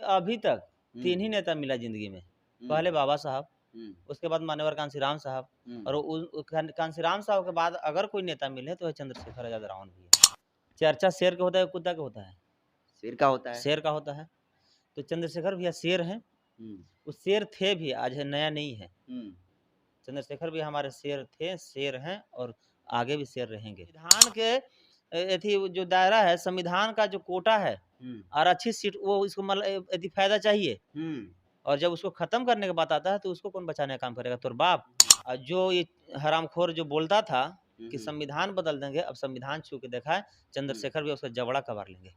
अभी तक 3 ही नेता मिला ज़िंदगी में। पहले बाबा साहब, हुँ, उसके बाद मान्यवर कांशीराम साहब हुँ, और कांशीराम साहब के बाद अगर कोई नेता मिले तो है चंद्रशेखर आज़ाद रावण भी है। चर्चा शेर का होता है, कुत्ता का होता है? शेर का होता है। शेर का होता है। तो चंद्रशेखर भैया शेर हैं, हुँ, वो शेर थे भी, आज है नया नहीं है। हुँ, चंद्रशेखर भी हमारे शेर थे, शेर हैं और आगे भी शेर रहेंगे। संविधान के एथी जो दायरा है, संविधान का जो कोटा है, हुँ, आरक्षित सीट वो इसको मतलब यदि फ़ायदा चाहिए हुँ, और जब उसको ख़त्म करने की बात आता है, तो उसको कौन बचाने का काम करेगा? तोर बाप। जो ये हरामखोर जो बोलता था हुँ, कि हुँ, संविधान बदल देंगे, अब संविधान छू के देखा है, हुँ, चंद्रशेखर भी उसका जबड़ा कबार लेंगे।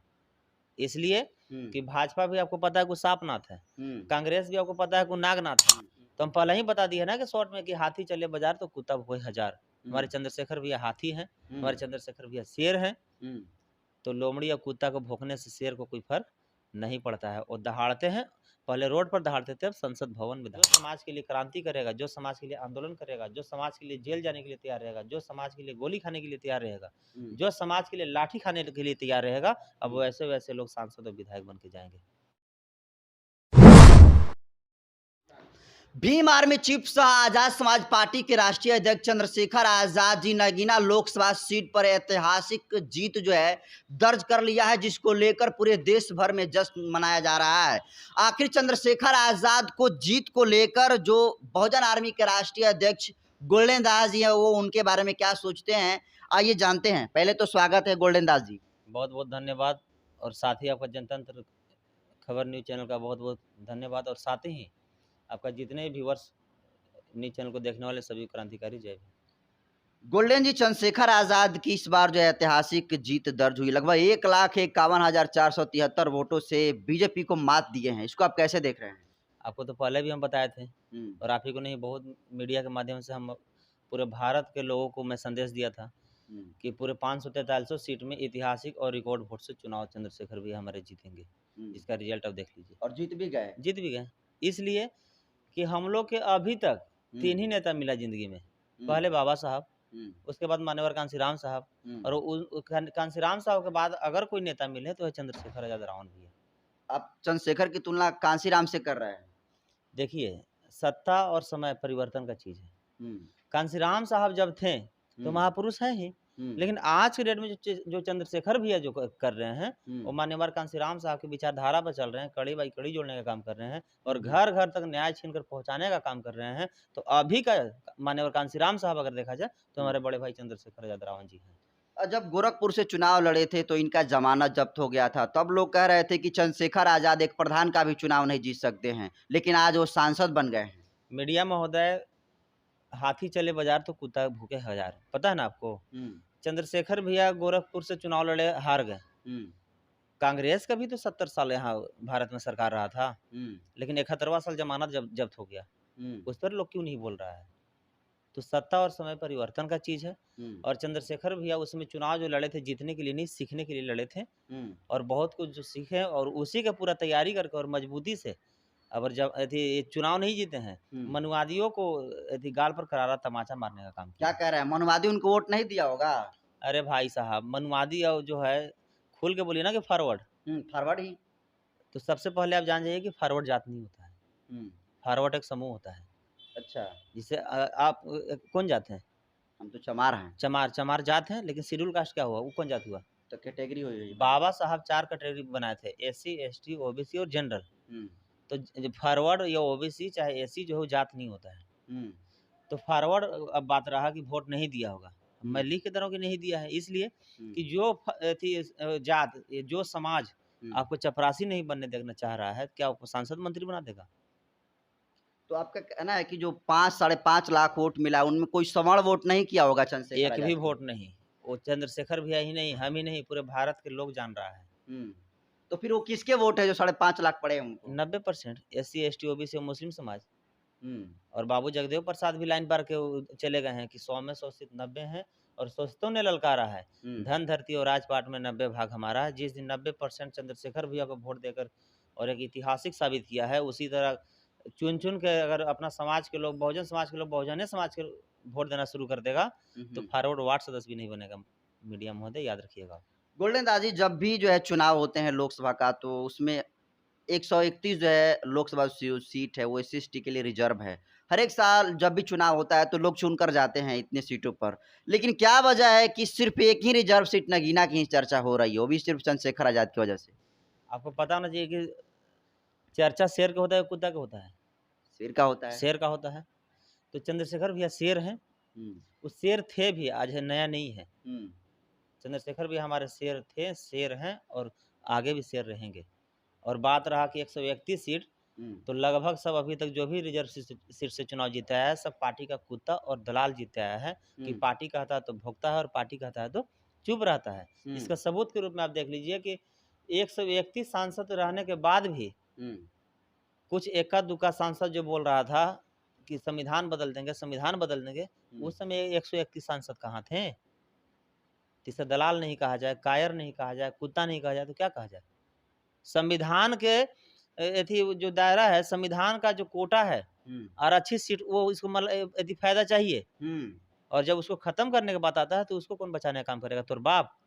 इसलिए हुँ, कि भाजपा भी आपको पता है कि सापनाथ है, हुँ, कांग्रेस भी आपको पता है कि नागनाथ है। तो हम पहले ही बता दिए ना कि शॉर्ट में कि हाथी चले बाज़ार तो कुत्ता भौंके हज़ार। हुँ, हमारे चंद्रशेखर भैया हाथी हैं, हुँ, हमारे चंद्रशेखर भैया शेर हैं, हुँ, तो लोमड़ी या कुत्ता को भौंकने से शेर को कोई फ़र्क नहीं पड़ता है और दहाड़ते हैं, पहले रोड पर दहाड़ते थे, अब संसद भवन में जो समाज के लिए क्रांति करेगा, जो समाज के लिए आंदोलन करेगा, जो समाज के लिए जेल जाने के लिए तैयार रहेगा, जो समाज के लिए गोली खाने के लिए तैयार रहेगा, हुँ, जो समाज के लिए लाठी खाने के लिए तैयार रहेगा, अब हुँ। वैसे-वैसे लोग सांसद और विधायक बन के जाएँगे। भीम आर्मी चीफ सह आजाद समाज पार्टी के राष्ट्रीय अध्यक्ष चंद्रशेखर आजाद जी नगीना लोकसभा सीट पर ऐतिहासिक जीत जो है दर्ज कर लिया है, जिसको लेकर पूरे देश भर में जश्न मनाया जा रहा है। आखिर चंद्रशेखर आजाद को जीत को लेकर जो बहुजन आर्मी के राष्ट्रीय अध्यक्ष गोल्डन दास जी हैं, वो उनके बारे में क्या सोचते हैं, आइए जानते हैं। पहले तो स्वागत है गोल्डन दास जी। बहुत-बहुत धन्यवाद और साथ ही आपका जनतंत्र खबर न्यूज़ चैनल का बहुत-बहुत धन्यवाद और साथ ही आपका जितने व्यूअर्स न्यूज़ चैनल को देखने वाले सभी क्रांतिकारी जय भीम। गोल्डन जी, चंद्रशेखर आजाद की इस बार जो है ऐतिहासिक जीत दर्ज हुई, लगभग 1,51,473 वोटों से बीजेपी को मात दिए हैं। इसको आप कैसे देख रहे हैं? आपको तो पहले भी हम बताए थे हुँ, और आप ही को नहीं, बहुत मीडिया के माध्यम से हम पूरे भारत के लोगों को मैं संदेश दिया था हुँ, कि पूरे 543 सीट में ऐतिहासिक और रिकॉर्ड वोट से चुनाव चंद्रशेखर भी हमारे जीतेंगे। हुँ, इसका रिजल्ट अब देख लीजिए। और जीत भी गए। जीत भी गए। इसलिए कि हम लोग के अभी तक हुँ, 3 ही नेता मिला ज़िंदगी में। हुँ, पहले बाबा साहब, हुँ, उसके बाद मान्यवर कांशीराम साहब हुँ। और कांशीराम साहब के बाद अगर कोई नेता मिले तो है चंद्रशेखर आज़ाद रावण भी है। आप चंद्रशेखर की तुलना कांशीराम से कर रहे हैं। देखिए, सत्ता और समय परिवर्तन का चीज़ है। हुँ, कांशीराम साहब जब थे, तो हुँ, महापुरुष हैं ही, हुँ, लेकिन आज के डेट में जो चंद्रशेखर भैया जो कर रहे हैं, वो हुँ, मान्यवर कांशीराम साहब की विचारधारा पर चल रहे हैं, कड़ी बाई कड़ी जोड़ने का काम कर रहे हैं हुँ, और हुँ। घर-घर तक न्याय छीन कर पहुँचाने का काम कर रहे हैं। तो अभी का मान्यवर कांशीराम साहब अगर देखा जाए, तो हुँ। हमारे बड़े भाई चंद्रशेखर आज़ाद रावण जी हैं। जब गोरखपुर से चुनाव लड़े थे तो इनका ज़मानत जब्त हो गया था। तब लोग कह रहे थे कि चंद्रशेखर आज़ाद एक प्रधान का भी चुनाव नहीं जीत सकते हैं, लेकिन आज वो सांसद बन गए हैं। मीडिया महोदय, हाथी चले बाज़ार तो कुत्ता भूके हज़ार, पता है ना आपको? हुँ, चंद्रशेखर भैया गोरखपुर से चुनाव लड़े, हार गए। हुँ, कांग्रेस का भी तो 70 साल यहाँ भारत में सरकार रहा था, हुँ, लेकिन 71वां साल ज़मानत जब्त हो गया। हुँ, उस पर लोग क्यों नहीं बोल रहा है? तो सत्ता और समय परिवर्तन का चीज़ है हुँ, और चंद्रशेखर भैया उसमें चुनाव जो लड़े थे, जीतने के लिए नहीं, सीखने के लिए लड़े थे हुँ, और बहुत कुछ जो सीखे और उसी का पूरा तैयारी करके और मजबूती से अगर जब अथी चुनाव नहीं जीते हैं, हुँ। मनुवादियों को अथी गाल पर करारा तमाचा मारने का काम क्या किए हैं। कह रहे हैं? मनुवादी उनको वोट नहीं दिया होगा? अरे भाई साहब, मनुवादी और जो है, खुल के बोलिए ना कि फॉरवर्ड, फॉरवर्ड ही। तो सबसे पहले आप जान जाइए कि फॉरवर्ड जात नहीं होता है। हुँ, फॉरवर्ड एक समूह होता है। अच्छा, जिससे आप कौन जात हैं? हम तो चमार हैं, चमार, चमार जात हैं, लेकिन शेड्यूल कास्ट क्या हुआ? वो कौन जात हुआ? तो कैटेगरी हुई हुई बनी। बाबा साहब 4 कैटेगरी बनाए थे, एससी, एसटी, ओबीसी और जनरल। हुँ, तो फॉरवर्ड या ओबीसी चाहे एससी जो है, वो जात नहीं होता है। हुँ, तो फॉरवर्ड अब बात रहा कि वोट नहीं दिया होगा। हुँ, मैं लिख के दे रहा हूँ कि नहीं दिया है, इसलिए हुँ, कि जो जात, ये जो समाज हुँ। आपको चपरासी नहीं बनने देना चाह रहा है, क्या आपको सांसद मंत्री बना देगा? तो आपका कहना है कि जो 5 साढ़े 5 लाख वोट मिला, उनमें कोई सवर्ण वोट नहीं किया होगा चंद्रशेखर एक भी आज़ाद के लिए? वोट नहीं। वो चंद्रशेखर भैया ही नहीं, हम ही नहीं, पूरे भारत के लोग जान रहा है। हुँ, तो फिर वो किसके वोट है जो साढ़े 5 लाख पड़े हैं उनको? 90% एससी, एसटी, ओबीसी और मुस्लिम समाज। हुँ, और बाबू जगदेव प्रसाद भी लाइन पर के चले गए हैं कि 100 में 100 सीट 90 हैं और शोषितों ने ललकारा है। हुँ, धन धरती और राजपाट में 90 भाग हमारा है। जिस दिन 90% चंद्रशेखर भैया को वोट देकर और एक ऐतिहासिक साबित किया है, उसी तरह चुन-चुन के अगर अपना समाज के लोग, बहुजन समाज के लोग, बहुजने समाज के वोट देना शुरू कर देगा, हुँ, तो हुँ। फॉरवर्ड वार्ड सदस्य भी नहीं बनेगा। मीडिया महोदय याद रखिएगा। गोल्डन दास जी, जब भी जो है चुनाव होते हैं लोकसभा का, तो उसमें 131 जो है लोकसभा सीट है वो एससी-एसटी के लिए रिजर्व है। हर एक साल जब भी चुनाव होता है तो लोग चुनकर जाते हैं इतने सीटों पर। लेकिन क्या वजह है कि सिर्फ़ एक ही रिजर्व सीट नगीना की ही चर्चा हो रही है, वो भी सिर्फ़ चंद्रशेखर आज़ाद की वजह से? आपको पता होना चाहिए कि चर्चा शेर का होता है, कुत्ता का होता है? शेर का होता है। शेर का होता है। तो चंद्रशेखर भैया शेर हैं, हुँ, वो शेर थे भी, आज है नया नहीं है। हुँ, चंद्रशेखर भी हमारे शेर थे, शेर हैं और आगे भी शेर रहेंगे। और बात रहा कि 131 सीट, हुँ, तो लगभग सब अभी तक जो भी रिजर्व सीट से चुनाव जीता है, सब पार्टी का कुत्ता और दलाल जीते आया है कि हुँ, पार्टी कहता है तो भोंकता है और पार्टी कहता है तो चुप रहता है। हुँ, इसका सबूत के रूप में आप देख लीजिए कि 131 सांसद रहने के बाद भी हुँ, कुछ इक्का-दुक्का सांसद जो बोल रहा था कि संविधान बदल देंगे, संविधान बदल देंगे, हुँ, उस समय 131 सांसद कहाँ थे? जिसे दलाल नहीं कहा जाए, कायर नहीं कहा जाए, कुत्ता नहीं कहा जाए तो क्या कहा जाए? संविधान के एथी जो दायरा है, संविधान का जो कोटा है, हुँ, आरक्षित सीट वो इसको यदि फ़ायदा चाहिए हुँ। और जब उसको ख़त्म करने की बात आता है, तो उसको कौन बचाने का काम करेगा? तोर बाप।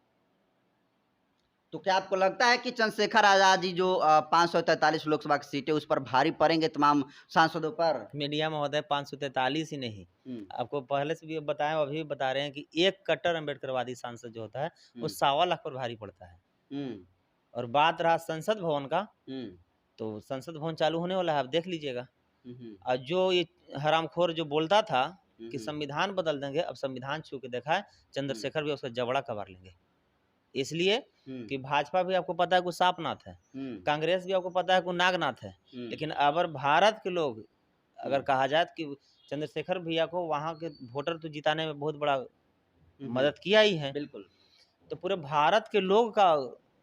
तो क्या आपको लगता है कि चंद्रशेखर आज़ाद जी जो 543 लोकसभा की सीटें उस पर भारी पड़ेंगे तमाम सांसदों पर? मीडिया महोदय 543 ही नहीं, हुँ, आपको पहले से भी बताएँ और अभी भी बता रहे हैं कि एक कट्टर अम्बेडकरवादी सांसद जो होता है, वो हुँ, 1.25 लाख पर भारी पड़ता है। हुँ, और बात रहा संसद भवन का, हुँ, तो संसद भवन चालू होने वाला है, आप देख लीजिएगा। हुँ, हुँ, और जो ये हरामखोर जो बोलता था हुँ, कि हुँ, संविधान बदल देंगे, अब संविधान छू के देखा है, हुँ, चंद्रशेखर भी उसका जबड़ा कबार लेंगे। इसलिए हुँ, कि भाजपा भी आपको पता है कि सापनाथ है, हुँ, कांग्रेस भी आपको पता है कि नागनाथ है। हुँ, लेकिन अगर भारत के लोग हुँ, अगर कहा जाए कि चंद्रशेखर भैया को वहाँ के वोटर तो जिताने में बहुत बड़ा हुँ, हुँ, मदद किया ही है। बिल्कुल। तो पूरे भारत के लोग का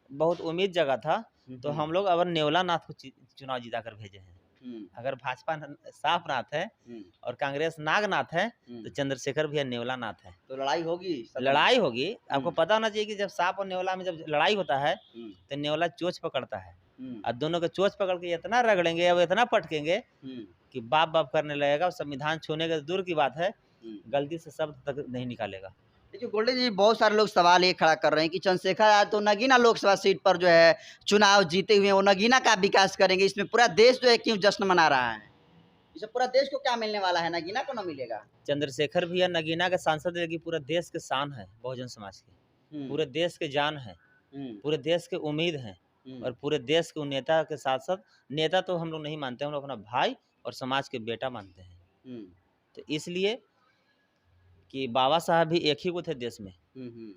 बहुत उम्मीद जगा था, हुँ, तो हुँ, हम लोग अब नेवला नाथ को चुनाव जिता कर भेजे हैं। हुँ, अगर भाजपा सापनाथ है हुँ, और कांग्रेस नागनाथ है, हुँ, तो चंद्रशेखर भैया नेवला नाथ है। तो लड़ाई होगी सदन में? लड़ाई होगी, आपको हुँ, पता होना चाहिए कि जब साँप और नेवला में जब लड़ाई होता है, हुँ, तो नेवला चोंच पकड़ता है हुँ, और दोनों को चोंच पकड़ के इतना रगड़ेंगे और इतना पटकेंगे हुँ, कि बाप-बाप करने लगेगा और संविधान छूने के दूर की बात है, हुँ। गलती से शब्द तक नहीं निकालेगा। देखिए गोल्डी जी बहुत सारे लोग सवाल ये खड़ा कर रहे हैं कि चंद्रशेखर आज़ाद तो नगीना लोकसभा सीट पर जो है चुनाव जीते हुए हैं, वो नगीना का विकास करेंगे, इसमें पूरा देश जो है क्यों जश्न मना रहा है? इससे पूरा देश को क्या मिलने वाला है, नगीना को ना मिलेगा? चंद्रशेखर भैया नगीना के सांसद लेकिन पूरे देश के शान है, बहुजन समाज की। हुँ, पूरे देश के जान हैं, हुँ, पूरे देश के उम्मीद हैं हुँ, और पूरे देश के उन नेता के साथ-साथ नेता तो हम लोग नहीं मानते, हम लोग अपना भाई और समाज के बेटा मानते हैं। हुँ, तो इसलिए कि बाबा साहब भी एक ही को थे देश में। हुँ, हुँ,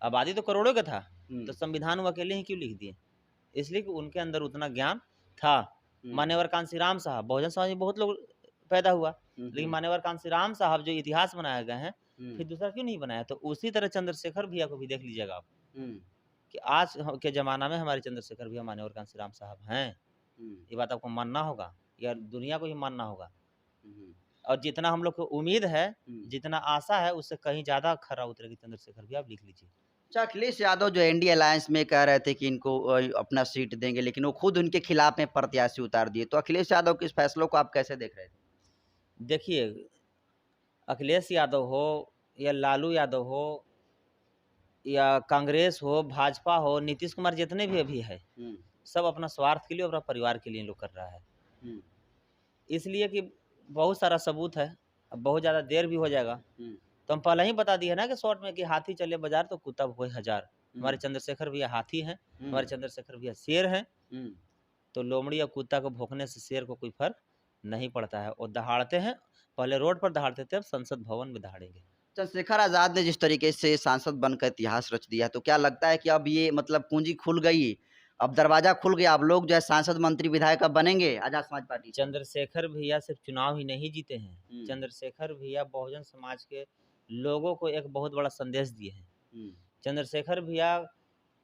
आबादी तो करोड़ों का था, हुँ, तो संविधान वो अकेले ही क्यों लिख दिए? इसलिए कि उनके अंदर उतना ज्ञान था। हुँ, मान्यवर कांशीराम साहब, बहुजन समाज में बहुत लोग पैदा हुआ, हुँ, लेकिन हुँ, मान्यवर कांशीराम साहब जो इतिहास बनाए गए हैं, हुँ, फिर दूसरा क्यों नहीं बनाया? तो उसी तरह चंद्रशेखर भैया को भी देख लीजिएगा आप, हुँ, कि आज के ज़माना में हमारे चंद्रशेखर भैया मान्यवर कांशीराम साहब हैं। हुँ, ये बात आपको मानना होगा या दुनिया को ही मानना होगा। हुँ, और जितना हम लोग को उम्मीद है, हुँ। जितना आशा है, उससे कहीं ज़्यादा खरा उतरेगी चंद्रशेखर भैया, आप लिख लीजिए। अच्छा अखिलेश यादव जो एनडीए अलायंस में कह रहे थे कि इनको अपना सीट देंगे, लेकिन वो खुद उनके खिलाफ में प्रत्याशी उतार दिए। तो अखिलेश यादव के इस फैसलों को आप कैसे देख रहे थे? देखिए, अखिलेश यादव हो या लालू यादव हो या कांग्रेस हो, भाजपा हो, नीतीश कुमार जितने भी अभी है, हुँ, सब अपना स्वार्थ के लिए और अपना परिवार के लिए लोग कर रहा है। हुँ, इसलिए कि बहुत सारा सबूत है, अब बहुत ज़्यादा देर भी हो जाएगा। हुँ, तो हम पहले ही बता दिए ना कि शॉर्ट में कि हाथी चले बाज़ार तो कुत्ता भौंके हज़ार। हुँ, हमारे चंद्रशेखर भैया हाथी हैं, हमारे हुँ, चंद्रशेखर भैया शेर हैं, हुँ। तो लोमड़ी या कुत्ता को भौंकने से शेर को कोई फ़र्क नहीं पड़ता है और दहाड़ते हैं, पहले रोड पर दहाड़ते थे, अब संसद भवन में दहाड़ेंगे। चंद्रशेखर आज़ाद ने जिस तरीके से सांसद बनकर इतिहास रच दिया, तो क्या लगता है कि अब ये मतलब पूँजी खुल गई, अब दरवाज़ा खुल गया, अब लोग जो है सांसद, मंत्री, विधायक अब बनेंगे आज़ाद समाज पार्टी से? चंद्रशेखर भैया सिर्फ चुनाव ही नहीं जीते हैं, हुँ, चंद्रशेखर भैया बहुजन समाज के लोगों को एक बहुत बड़ा संदेश दिए हैं। हुँ, चंद्रशेखर भैया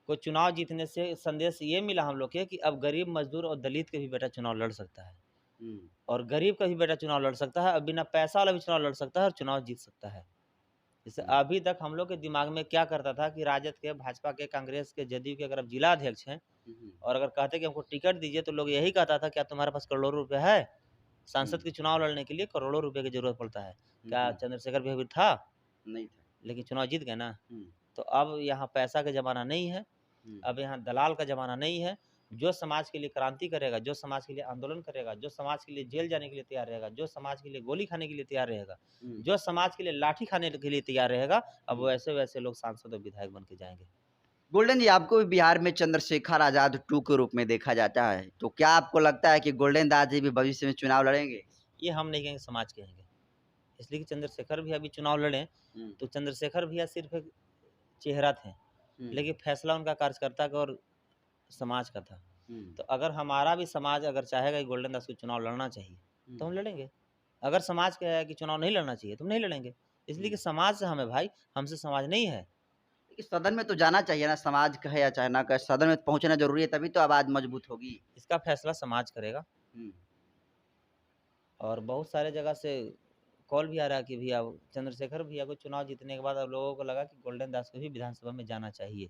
को चुनाव जीतने से संदेश ये मिला हम लोग के कि अब गरीब मजदूर और दलित के भी बेटा चुनाव लड़ सकता है हुँ, और गरीब का भी बेटा चुनाव लड़ सकता है और बिना पैसा वाला भी चुनाव लड़ सकता है और चुनाव जीत सकता है। जैसे हुँ, अभी तक हम लोग के दिमाग में क्या करता था कि राजद के, भाजपा के, कांग्रेस के, जदयू के अगर आप जिला अध्यक्ष हैं हुँ, हुँ, और अगर कहते कि हमको टिकट दीजिए तो लोग यही कहता था क्या तुम्हारे पास करोड़ों रुपए है? हुँ, सांसद के चुनाव लड़ने के लिए करोड़ों रुपए की ज़रूरत पड़ता है। हुँ, क्या हुँ, चंद्रशेखर भैया भी था? नहीं था। लेकिन चुनाव जीत गए ना। हुँ, तो अब यहाँ पैसा का ज़माना नहीं है, हुँ, अब यहाँ दलाल का ज़माना नहीं है, जो समाज के लिए क्रांति करेगा, जो समाज के लिए आंदोलन करेगा, जो समाज के लिए जेल जाने के लिए तैयार रहेगा, जो समाज के लिए गोली खाने के लिए तैयार रहेगा, जो समाज के लिए लाठी खाने के लिए तैयार रहेगा, अब वैसे-वैसे लोग सांसद और विधायक बन के जाएँगे। गोल्डन जी, आपको भी बिहार में चंद्रशेखर आज़ाद 2 के रूप में देखा जाता है। तो क्या आपको लगता है कि गोल्डन दास जी भी भविष्य में चुनाव लड़ेंगे? ये हम नहीं कहेंगे, समाज कहेंगे। इसलिए कि चंद्रशेखर भैया अभी चुनाव लड़े, तो चंद्रशेखर भैया सिर्फ़ एक चेहरा थे, लेकिन फैसला उनका कार्यकर्ता का और समाज का था। तो अगर हमारा भी समाज अगर चाहेगा कि गोल्डन दास को चुनाव लड़ना चाहिए, तो हम लड़ेंगे। अगर समाज कहेगा कि चुनाव नहीं लड़ना चाहिए, तो हम नहीं लड़ेंगे। इसलिए कि समाज से हम है भाई, हमसे समाज नहीं है। देखिए, सदन में तो जाना चाहिए ना, समाज कहे या चाहे ना कहे, सदन में पहुँचना ज़रूरी है, तभी तो आवाज़ मजबूत होगी। इसका फैसला समाज करेगा। और बहुत सारे जगह से कॉल भी आ रहा है कि भैया चंद्रशेखर भैया को चुनाव जीतने के बाद अब लोगों को लगा कि गोल्डन दास को भी विधानसभा में जाना चाहिए।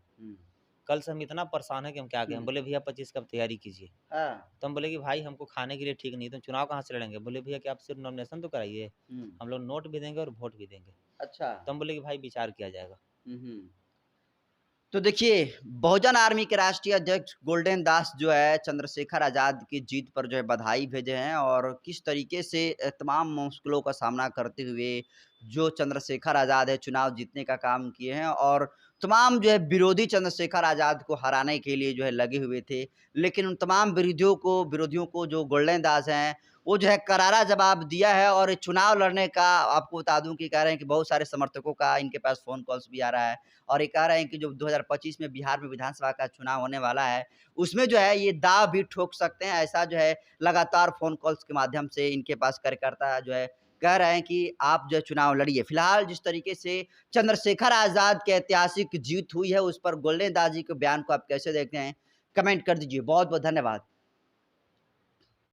कल से हम इतना परेशान है कि हम क्या कहें। बोले भैया 25 का तैयारी कीजिए। तो हम बोले कि भाई हमको खाने के लिए ठीक नहीं, तो चुनाव कहाँ से लड़ेंगे। बोले भैया कि आप सिर्फ नॉमिनेशन तो कराइए, हम लोग नोट भी देंगे और वोट भी देंगे। अच्छा। तो हम बोले कि भाई विचार किया जाएगा। तो देखिए, बहुजन आर्मी के राष्ट्रीय अध्यक्ष गोल्डन दास जो है चंद्रशेखर आज़ाद की जीत पर जो है बधाई भेजे हैं और किस तरीके से तमाम मुश्किलों का सामना करते हुए जो चंद्रशेखर आज़ाद है चुनाव जीतने का काम किए हैं और तमाम जो है विरोधी चंद्रशेखर आज़ाद को हराने के लिए जो है लगे हुए थे। लेकिन उन तमाम विरोधियों को जो गोल्डन दास हैं वो जो है करारा जवाब दिया है और चुनाव लड़ने का आपको बता दूं कि कह रहे हैं कि बहुत सारे समर्थकों का इनके पास फ़ोन कॉल्स भी आ रहा है और ये कह रहे हैं कि जो 2025 में बिहार में विधानसभा का चुनाव होने वाला है, उसमें जो है ये दाँव भी ठोक सकते हैं। ऐसा जो है लगातार फ़ोन कॉल्स के माध्यम से इनके पास कार्यकर्ता जो है कह रहे हैं कि आप जो है चुनाव लड़िए। फिलहाल जिस तरीके से चंद्रशेखर आज़ाद की ऐतिहासिक जीत हुई है, उस पर गोल्डन दास जी के बयान को आप कैसे देखते हैं? कमेंट कर दीजिए। बहुत-बहुत धन्यवाद।